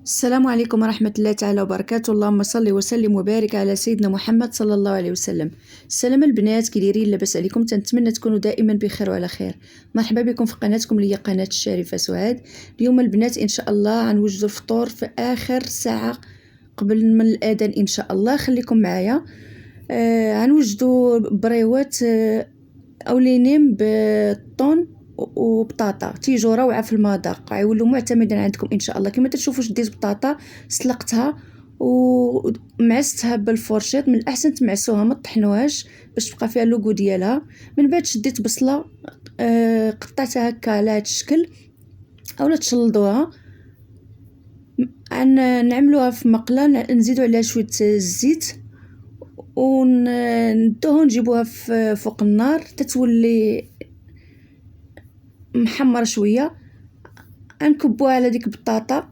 السلام عليكم ورحمة الله تعالى وبركاته. اللهم صل وسلم وبارك على سيدنا محمد صلى الله عليه وسلم. السلام البنات، كي دايرين؟ لاباس عليكم؟ تنتمنى تكونوا دائما بخير وعلى خير. مرحبا بكم في قناتكم اللي هي قناة الشريفة سعاد. اليوم البنات ان شاء الله غنوجدوا الفطور في اخر ساعة قبل من الاذان ان شاء الله. خليكم معايا. غنوجدوا بريوات اولينيم بالطون وبطاطا تيجو روعه في المذاق، غيولوا معتمدين عندكم ان شاء الله. كما تشوفوا شديت بطاطا سلقتها ومعستها بالفورشيط، من الاحسن تمعسوها ما تطحنوهاش باش تبقى فيها اللوغو ديالها. من بعد شديت بصله قطعتها هكا على هذا الشكل اولا تشلضوها. نعملوها في مقله، نزيدوا عليها شويه الزيت وندوها نجيبوها فوق النار تتولي محمر شويه. نكبوها على ديك البطاطا،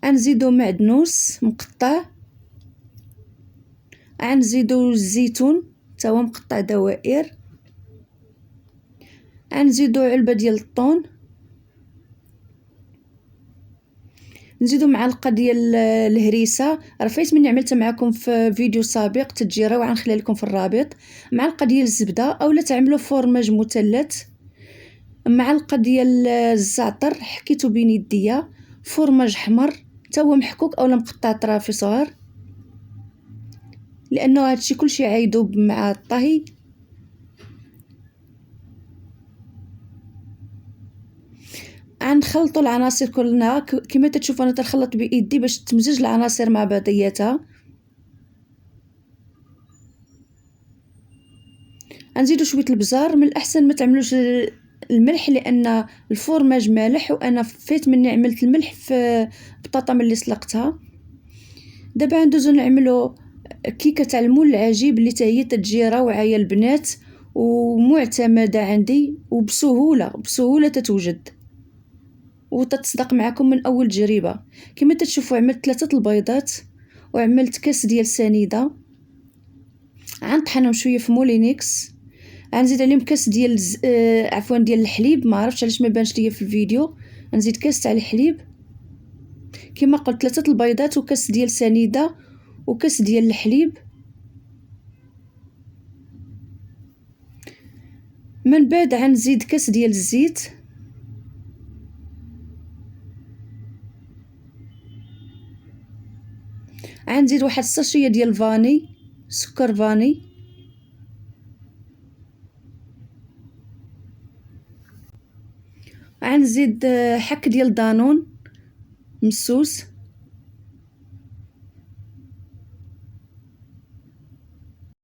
نزيدو معدنوس مقطع، نزيدو الزيتون تا هو مقطع دوائر، نزيدو علبه ديال الطون، نزيدو معلقه ديال الهريسه. رفيت مني عملتها معكم في فيديو سابق تتجي روعه، نخليها لكم في الرابط. معلقه ديال الزبده اولا تعملوا فورماج مثلث، معلقه ديال الزعتر حكيتو بين يديا، فورماج حمر تا هو محكوك اولا مقطع طرافي صغار، لانه هادشي كلشي عيدوب مع الطهي. نخلطوا العناصر كلها كما تشوفوا انا تنخلط بايدي باش تمزج العناصر مع بعضياتها. نزيدوا شويه البزار، من الاحسن ما تعملوش الملح لان الفورماج مالح وانا فيت مني عملت الملح في بطاطا ملي سلقتها. دابا ندوزو نعملوا كيكه تاع المول العجيب اللي حتى هي تتجي روعه يا البنات ومعتمده عندي وبسهوله تتوجد وتتصدق معكم من اول تجربه. كما تشوفوا عملت 3 البيضات وعملت كاس ديال سنيده، غنطحنهم شويه في مولينيكس، غنزيد عليهم كاس ديال ديال الحليب. ما عرفتش علاش ما بانش ليا في الفيديو. نزيد كاس تاع الحليب كما قلت، 3 البيضات وكاس ديال سنيده وكاس ديال الحليب. من بعد غنزيد كاس ديال الزيت، غنزيد واحد الساشيه ديال الفاني، سكر فاني، غنزيد حك ديال دانون مسوس،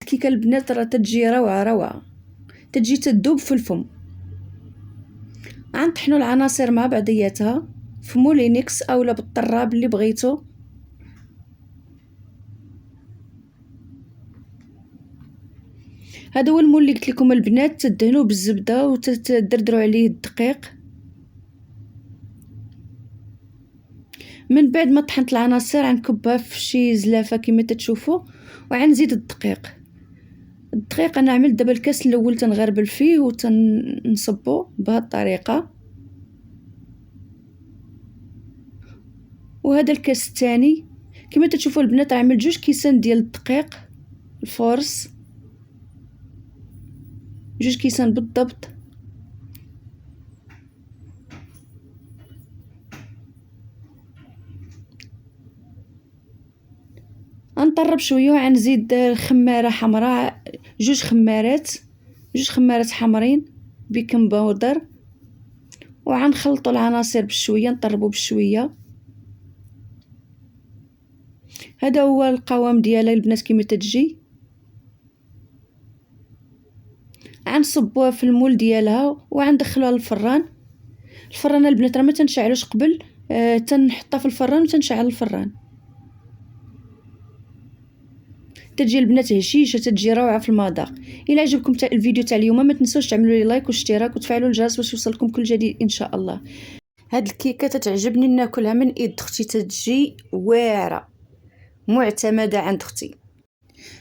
الكيكه البنات راه تتجي روعه تتجي تذوب في الفم. غنطحنوا العناصر مع بعضياتها في مولينيكس اولا بالطراب اللي بغيتو. هذا هو المول اللي قلت لكم البنات، تدهنوه بالزبده وتدردروا عليه الدقيق. من بعد ما طحنت العناصر غنكبها في شي زلافه كما تشوفوا وغنزيد الدقيق. انا عملت دابا الكاس الاول تنغربل فيه وتنصبو بهذه الطريقه، وهذا الكاس الثاني كما تشوفوا البنات عملت 2 كيسان ديال الدقيق الفورس، 2 كيسان بالضبط. نطرب شويه وغنزيد خماره حمراء، 2 خمارات حمرين بيكنج باودر، وغنخلطوا العناصر بشويه، نطربوا بشويه. هذا هو القوام ديالها البنات كما تجي. غنصبوها في المول ديالها وغندخلوها للفران. البنات راه ما تنشعلوش قبل، تنحطها في الفران وتنشعل الفران. تجي البنات هشيشه، تجي روعه في المذاق. الى عجبكم الفيديو تاع اليوم ما تنسوش تعملوا لي لايك واشتراك وتفعلوا الجرس باش يوصلكم كل جديد ان شاء الله. هاد الكيكه تتعجبني ناكلها من ايد اختي، تجي واعره معتمده عند اختي.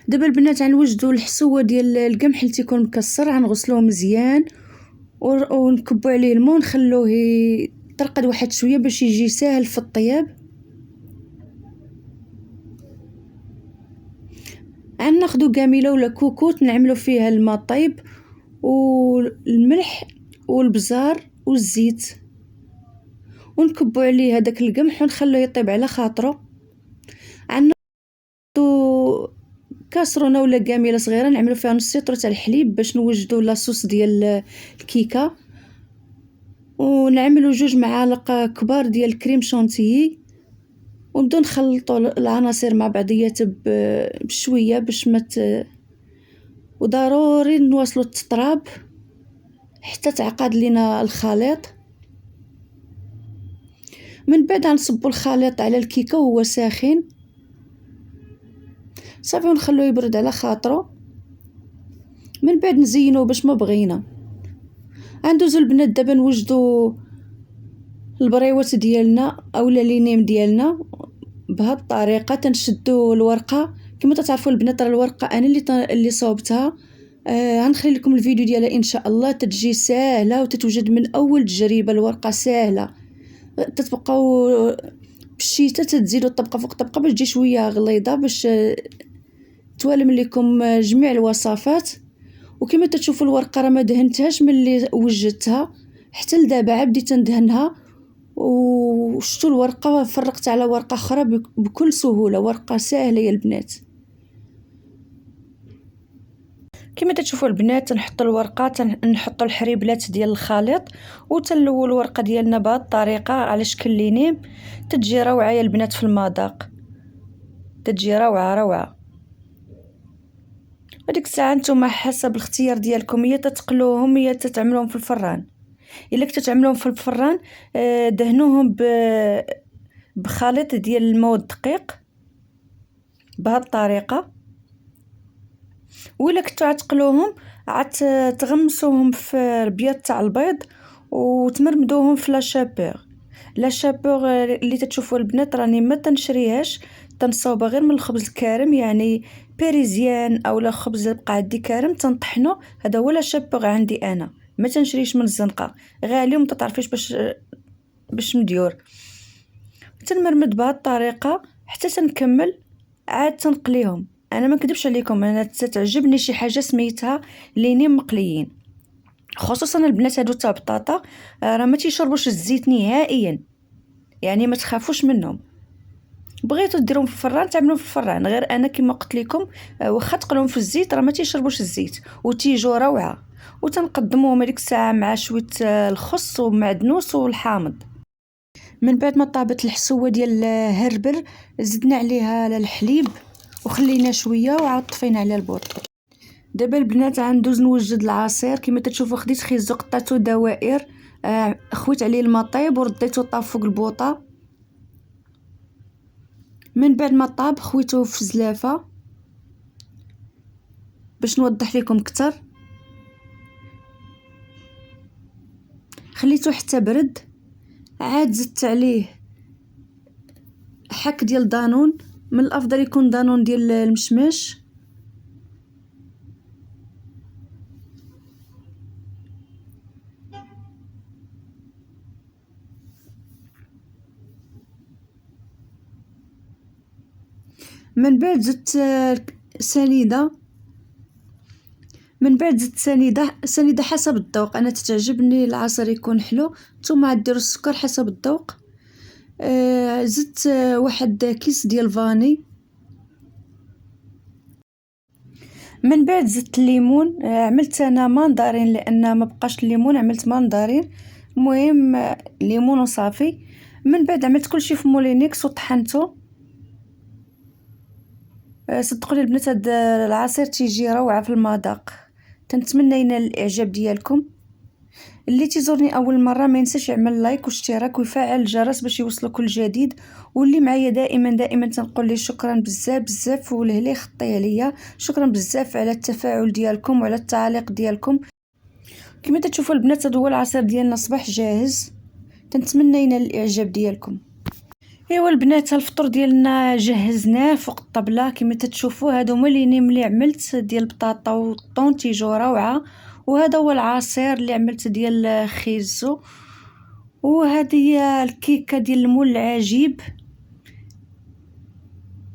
دابا البنات غنوجدوا الحصوه ديال القمح اللي تيكون مكسر، غنغسلوه مزيان ونكبوا عليه الماء ونخلوه يترقد واحد شويه باش يجي ساهل في الطياب. ناخدو كاميله ولا كوكوط نعملو فيها الماء طيب والملح والبزار والزيت، ونكبو عليه هذاك القمح ونخلوه يطيب على خاطرو. عندنا كاسرونه ولا كاميله صغيره نعملو فيها نص لتر تاع الحليب باش نوجدو لاصوص ديال الكيكه، ونعملو 2 معالق كبار ديال الكريم شونتيي، ونبداو نخلطوا العناصر مع بعضيات بشويه باش ما وضروري نواصلوا التطراب حتى تعقد لينا الخليط. من بعد غنصبوا الخليط على الكيكه وهو ساخن صافي، ونخلوه يبرد على خاطرو. من بعد نزينوه باش ما بغينا. غندوزو البنات دابا نوجدوا البريوات ديالنا اولا لينيم ديالنا بهذه الطريقه. تنشدوا الورقه كما تعرفوا البنات، راه الورقه انا اللي صوبتها. غنخلي لكم الفيديو ديالها ان شاء الله. تتجي ساهله وتتوجد من اول تجربه، الورقه ساهله. تتبقاو بالشيته تزيدوا طبقه فوق طبقه باش تجي شويه غليظه، باش توالم لكم جميع الوصفات. وكما تشوفوا الورقه راه ما دهنتهاش ملي وجدتها حتى لدابا عاد بديت ندهنها. وشتو الورقه فرقت على ورقه اخرى بكل سهوله، ورقه سهله يا البنات. كما تشوفوا البنات نحطوا الورقه، نحطوا الحريبلات ديال الخليط وتنلووا الورقه ديالنا بهذه الطريقه على شكل لينيم. تتجي روعه يا البنات في المذاق، تتجي روعه. هذيك الساعه نتوما حسب الاختيار ديالكم، يا تتقلوهم يا تتعملوهم في الفران. الا كنتو تعملوهم في الفران دهنوهم بخليط ديال الماء والدقيق بهذه الطريقه. ولا كنتو عتقلوهم عاد تغمسوهم في البيض تاع البيض وتمرمدوهم في لا شابور اللي تتشوفوا البنات راني ما تنشريهاش، تنصاوبها غير من الخبز الكارم، يعني باريزيان اولا خبز بقى عندي كارم تنطحنو. هذا هو لا شابور عندي انا، ما تنشريش من الزنقه، غالي وما تعرفيش باش مديور. تنمرمد بهذه الطريقه حتى تنكمل، عاد تنقليهم. انا ما نكذبش عليكم، انا تعجبني شي حاجه سميتها لينيم مقليين، خصوصا البنات هادو تاع بطاطا راه ما تيشربوش الزيت نهائيا، يعني ما تخافوش منهم. بغيتو ديروهم في الفران تعملوهم في الفران، غير انا كما قلت لكم واخا تقلوهم في الزيت راه ما تيشربوش الزيت وتيجوا روعه. وتنقدموهم هذيك الساعه مع شويه الخس ومعدنوس والحامض. من بعد ما طابت الحسوه ديال الهربر زدنا عليها الحليب وخلينا شويه وعاد طفينا على البوط. دابا البنات غندوز نوجد العصير. كما تشوفوا خديت خيزو قطعته دوائر، خويت عليه الماء طيب ورديته طاب فوق البوطه. من بعد ما طاب خويته في زلافه باش نوضح لكم اكثر. خليته حتى برد، عاد زدت عليه حك ديال دانون، من الافضل يكون دانون ديال المشماش. من بعد زدت سنيده. سنيده حسب الذوق، انا تتعجبني العصير يكون حلو، نتوما ديروا السكر حسب الذوق. زدت واحد كيس ديال فاني. من بعد زدت الليمون، عملت انا ماندارين لان ما بقاش الليمون، عملت ماندارين. المهم ليمون وصافي. من بعد عملت كلشي في مولينيكس وطحنته. صدقوني البنات هاد العصير تيجي روعه في المذاق. تنتمنى ينال الاعجاب ديالكم. اللي تيزورني اول مره ما ينساش يعمل لايك واشتراك ويفعل الجرس باش يوصلوا كل جديد. واللي معايا دائما تنقول لي شكرا بزاف ولهلي خطيه ليا. شكرا بزاف على التفاعل ديالكم وعلى التعاليق ديالكم. كما تشوفوا البنات هذا هو العصير ديالنا صباح جاهز. تنتمنى ينال الاعجاب ديالكم. ايوا البنات الفطور ديالنا جهزناه فوق الطبله. كما تشوفوا هادو هما اللي عملت ديال البطاطا والطون تيجو روعه. وهذا هو العصير اللي عملت ديال خيزو. وهذه هي الكيكه ديال المول العجيب.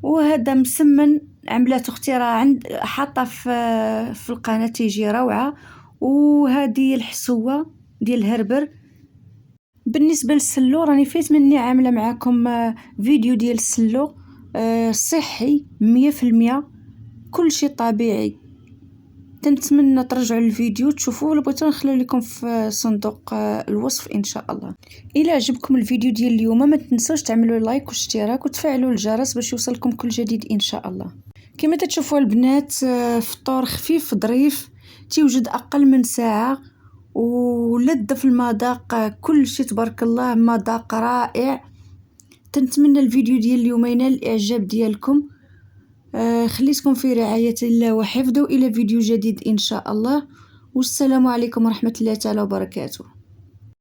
وهذا مسمن عملات اختي راه عند حاطه في القناه تيجي روعه. وهذه الحسوه ديال الهربر. بالنسبه للسلو راني فايت مني عامله معكم فيديو ديال السلو صحي 100%، كل شيء طبيعي. تنتمنى ترجعوا الفيديو تشوفوه، ولا بغيتو نخلو لكم في صندوق الوصف ان شاء الله. الى عجبكم الفيديو ديال اليوم ما تنسوش تعملوا لايك واشتراك وتفعلوا الجرس باش يوصلكم كل جديد ان شاء الله. كما تشوفوا البنات فطور خفيف ظريف تيوجد اقل من ساعه، ولذ في المذاق كل شيء تبارك الله، مذاق رائع. تنتمنى الفيديو ديال اليوم ينال الاعجاب ديالكم. خليتكم في رعاية الله وحفظه، إلى فيديو جديد إن شاء الله، والسلام عليكم ورحمة الله تعالى وبركاته.